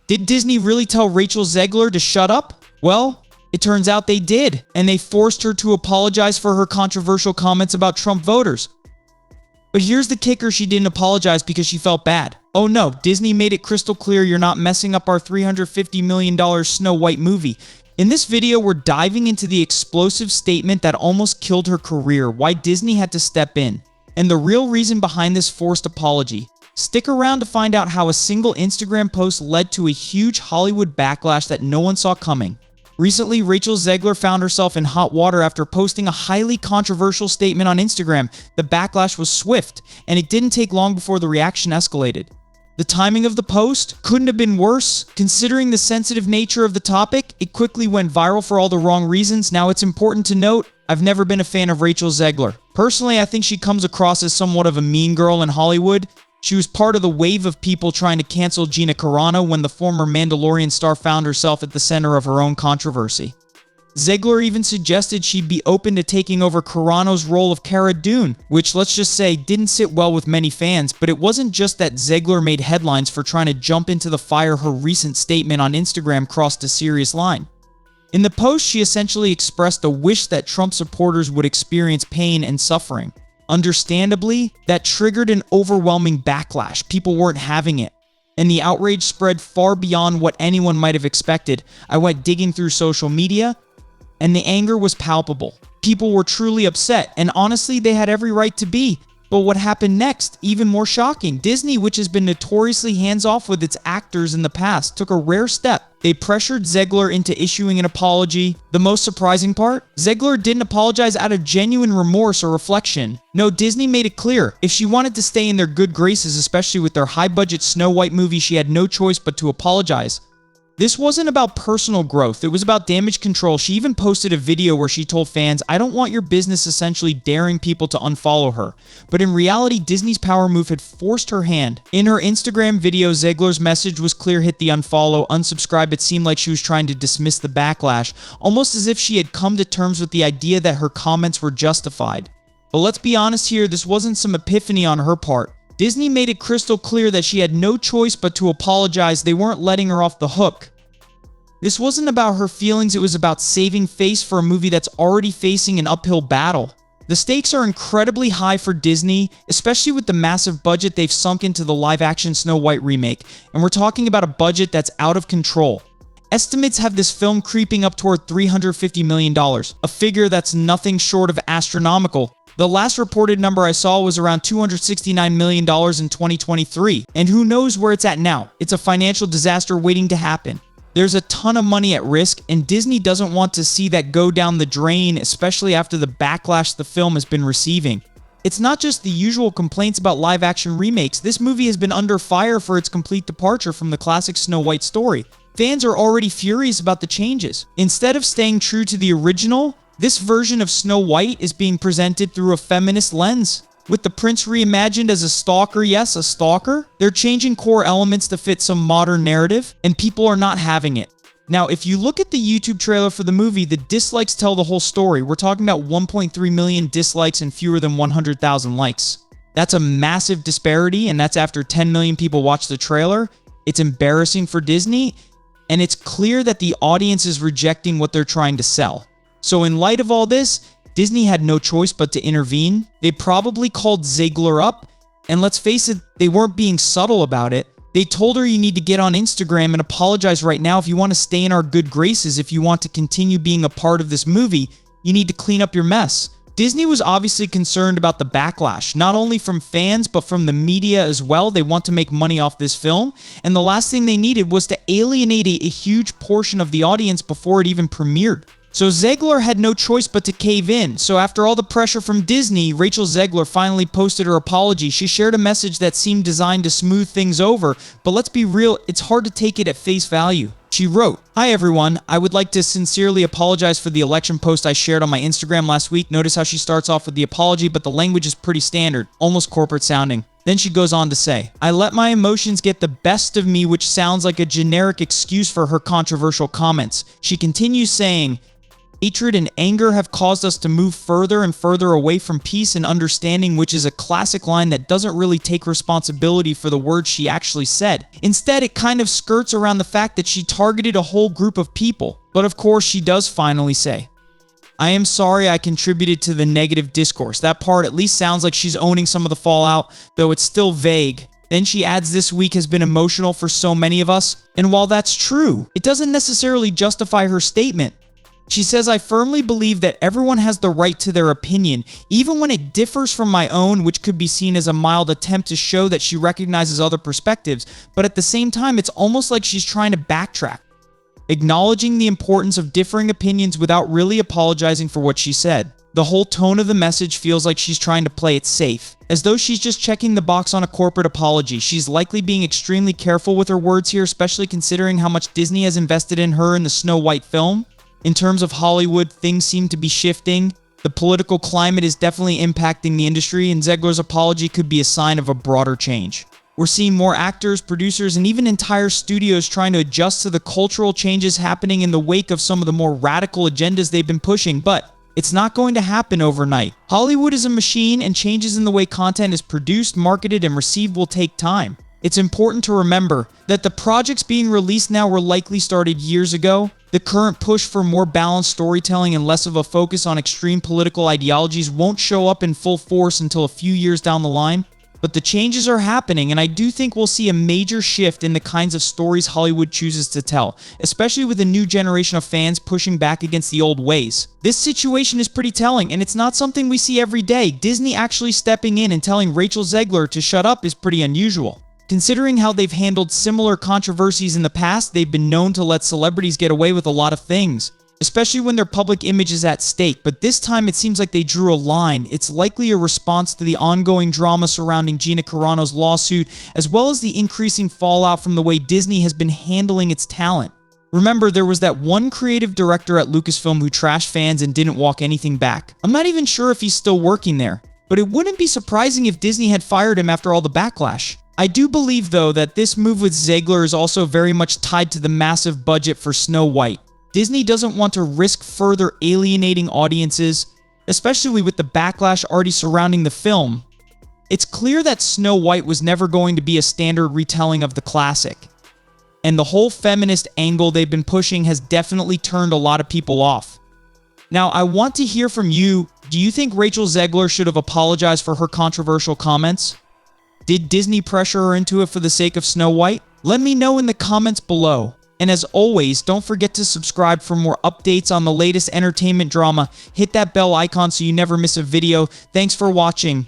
Did Disney really tell Rachel Zegler to shut up? Well, it turns out they did, and they forced her to apologize for her controversial comments about Trump voters. But here's the kicker: she didn't apologize because she felt bad. Oh no, Disney made it crystal clear you're not messing up our $350 million Snow White movie. In this video, we're diving into the explosive statement that almost killed her career, why Disney had to step in, and the real reason behind this forced apology. Stick around to find out how a single Instagram post led to a huge Hollywood backlash that no one saw coming. Recently, Rachel Zegler found herself in hot water after posting a highly controversial statement on Instagram. The backlash was swift, and it didn't take long before the reaction escalated. The timing of the post couldn't have been worse. Considering the sensitive nature of the topic, it quickly went viral for all the wrong reasons. Now, it's important to note, I've never been a fan of Rachel Zegler. Personally, I think she comes across as somewhat of a mean girl in Hollywood. She was part of the wave of people trying to cancel Gina Carano when the former Mandalorian star found herself at the center of her own controversy. Zegler even suggested she'd be open to taking over Carano's role of Cara Dune, which, let's just say, didn't sit well with many fans. But it wasn't just that Zegler made headlines for trying to jump into the fire. Her recent statement on Instagram crossed a serious line. In the post, she essentially expressed a wish that Trump supporters would experience pain and suffering. Understandably, that triggered an overwhelming backlash. People weren't having it, and the outrage spread far beyond what anyone might have expected. I went digging through social media, and the anger was palpable. People were truly upset, and honestly, they had every right to be. But what happened next? Even more shocking. Disney, which has been notoriously hands-off with its actors in the past, took a rare step. They pressured Zegler into issuing an apology. The most surprising part? Zegler didn't apologize out of genuine remorse or reflection. No, Disney made it clear. If she wanted to stay in their good graces, especially with their high-budget Snow White movie, she had no choice but to apologize. This wasn't about personal growth, it was about damage control. She even posted a video where she told fans, "I don't want your business," essentially daring people to unfollow her. But in reality, Disney's power move had forced her hand. In her Instagram video, Zegler's message was clear: hit the unfollow, unsubscribe. It seemed like she was trying to dismiss the backlash, almost as if she had come to terms with the idea that her comments were justified. But let's be honest here, this wasn't some epiphany on her part. Disney made it crystal clear that she had no choice but to apologize. They weren't letting her off the hook. This wasn't about her feelings, it was about saving face for a movie that's already facing an uphill battle. The stakes are incredibly high for Disney, especially with the massive budget they've sunk into the live-action Snow White remake, and we're talking about a budget that's out of control. Estimates have this film creeping up toward $350 million, a figure that's nothing short of astronomical. The last reported number I saw was around $269 million in 2023, and who knows where it's at now. It's a financial disaster waiting to happen. There's a ton of money at risk, and Disney doesn't want to see that go down the drain, especially after the backlash the film has been receiving. It's not just the usual complaints about live-action remakes. This movie has been under fire for its complete departure from the classic Snow White story. Fans are already furious about the changes. Instead of staying true to the original, this version of Snow White is being presented through a feminist lens. With the prince reimagined as a stalker, yes, a stalker, they're changing core elements to fit some modern narrative, and people are not having it. Now, if you look at the YouTube trailer for the movie, the dislikes tell the whole story. We're talking about 1.3 million dislikes and fewer than 100,000 likes. That's a massive disparity, and that's after 10 million people watched the trailer. It's embarrassing for Disney, and it's clear that the audience is rejecting what they're trying to sell. So in light of all this, Disney had no choice but to intervene. They probably called Zegler up, and let's face it, they weren't being subtle about it. They told her, you need to get on Instagram and apologize right now if you want to stay in our good graces. If you want to continue being a part of this movie, you need to clean up your mess. Disney was obviously concerned about the backlash, not only from fans, but from the media as well. They want to make money off this film, and the last thing they needed was to alienate a huge portion of the audience before it even premiered. So Zegler had no choice but to cave in. So after all the pressure from Disney, Rachel Zegler finally posted her apology. She shared a message that seemed designed to smooth things over, but let's be real, it's hard to take it at face value. She wrote, "Hi everyone, I would like to sincerely apologize for the election post I shared on my Instagram last week." Notice how she starts off with the apology, but the language is pretty standard, almost corporate sounding. Then she goes on to say, "I let my emotions get the best of me," which sounds like a generic excuse for her controversial comments. She continues saying, Hatred and anger have caused us to move further and further away from peace and understanding, which is a classic line that doesn't really take responsibility for the words she actually said. Instead, it kind of skirts around the fact that she targeted a whole group of people. But of course, she does finally say, "I am sorry I contributed to the negative discourse." That part at least sounds like she's owning some of the fallout, though it's still vague. Then she adds, "This week has been emotional for so many of us." And while that's true, it doesn't necessarily justify her statement. She says, "I firmly believe that everyone has the right to their opinion, even when it differs from my own," which could be seen as a mild attempt to show that she recognizes other perspectives, but at the same time, it's almost like she's trying to backtrack, acknowledging the importance of differing opinions without really apologizing for what she said. The whole tone of the message feels like she's trying to play it safe, as though she's just checking the box on a corporate apology. She's likely being extremely careful with her words here, especially considering how much Disney has invested in her in the Snow White film. In terms of Hollywood, things seem to be shifting. The political climate is definitely impacting the industry, and Zegler's apology could be a sign of a broader change. We're seeing more actors, producers, and even entire studios trying to adjust to the cultural changes happening in the wake of some of the more radical agendas they've been pushing, but it's not going to happen overnight. Hollywood is a machine, and changes in the way content is produced, marketed, and received will take time. It's important to remember that the projects being released now were likely started years ago. The current push for more balanced storytelling and less of a focus on extreme political ideologies won't show up in full force until a few years down the line. But the changes are happening, and I do think we'll see a major shift in the kinds of stories Hollywood chooses to tell, especially with a new generation of fans pushing back against the old ways. This situation is pretty telling, and it's not something we see every day. Disney actually stepping in and telling Rachel Zegler to shut up is pretty unusual. Considering how they've handled similar controversies in the past, they've been known to let celebrities get away with a lot of things, especially when their public image is at stake. But this time it seems like they drew a line. It's likely a response to the ongoing drama surrounding Gina Carano's lawsuit, as well as the increasing fallout from the way Disney has been handling its talent. Remember, there was that one creative director at Lucasfilm who trashed fans and didn't walk anything back. I'm not even sure if he's still working there, but it wouldn't be surprising if Disney had fired him after all the backlash. I do believe, though, that this move with Zegler is also very much tied to the massive budget for Snow White. Disney doesn't want to risk further alienating audiences, especially with the backlash already surrounding the film. It's clear that Snow White was never going to be a standard retelling of the classic, and the whole feminist angle they've been pushing has definitely turned a lot of people off. Now, I want to hear from you. Do you think Rachel Zegler should have apologized for her controversial comments? Did Disney pressure her into it for the sake of Snow White? Let me know in the comments below. And as always, don't forget to subscribe for more updates on the latest entertainment drama. Hit that bell icon so you never miss a video. Thanks for watching.